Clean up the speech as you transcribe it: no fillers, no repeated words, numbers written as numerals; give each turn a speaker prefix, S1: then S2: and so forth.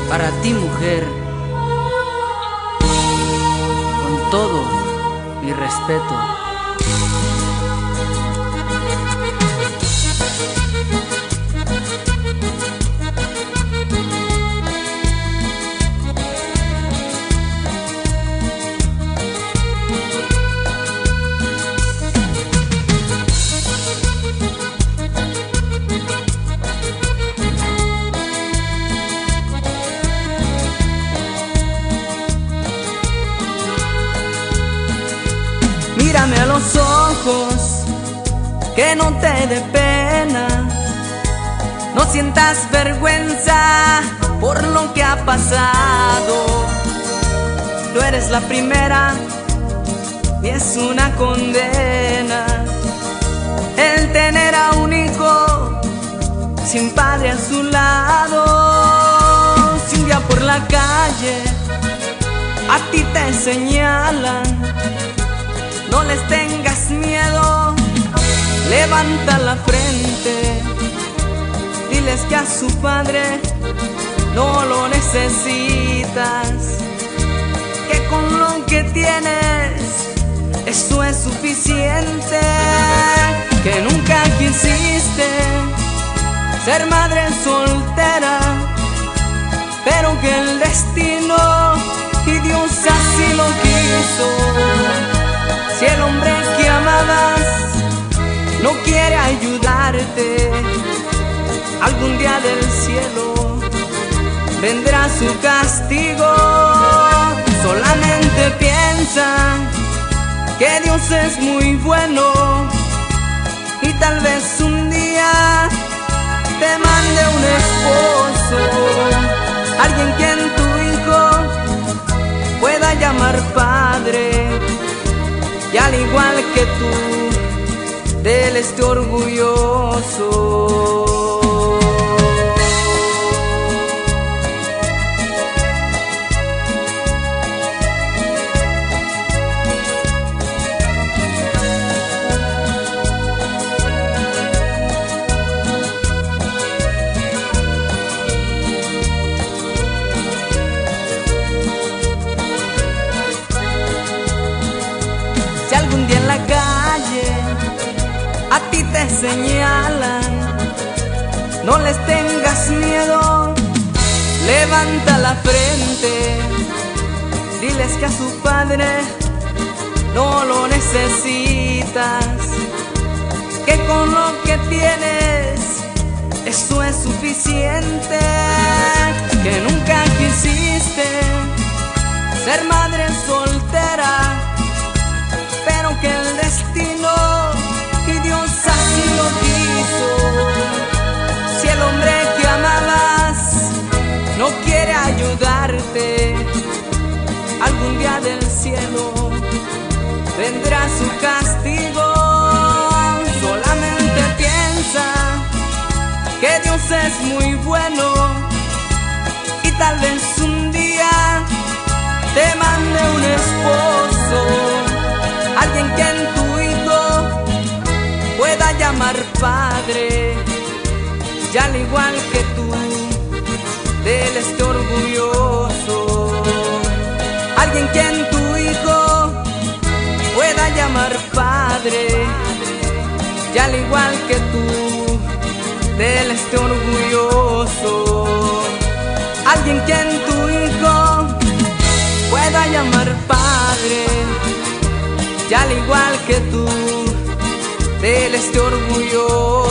S1: Para ti mujer, con todo mi respeto.
S2: Mírame a los ojos, que no te dé pena, no sientas vergüenza por lo que ha pasado. No eres la primera y es una condena el tener a un hijo sin padre a su lado. Si un día por la calle a ti te señalan, no les tengas miedo, levanta la frente, diles que a su padre no lo necesitas, que con lo que tienes eso es suficiente, que nunca quisiste ser madre soltera, pero que el destino y Dios así lo quiso. Si el hombre que amabas no quiere ayudarte, algún día del cielo vendrá su castigo. Solamente piensa que Dios es muy bueno y tal vez un día te mande un esposo, alguien quien tu hijo pueda llamar padre, y al igual que tú, de él esté orgulloso. Si algún día en la calle a ti te señalan, no les tengas miedo, levanta la frente, diles que a su padre no lo necesitas, que con lo que tienes eso es suficiente, que nunca quisiste ser madre soltera, pero que el destino y Dios así lo quiso. Si el hombre que amabas no quiere ayudarte, algún día del cielo vendrá su castigo. Solamente piensa que Dios es muy bueno y tal vez un día te mande un esposo, alguien quien tu hijo pueda llamar padre, y al igual que tú, de él esté orgulloso. Alguien quien tu hijo pueda llamar padre, y al igual que tú, de él esté orgulloso. Alguien quien tu hijo pueda llamar padre, y al igual que tú, de él esté orgulloso.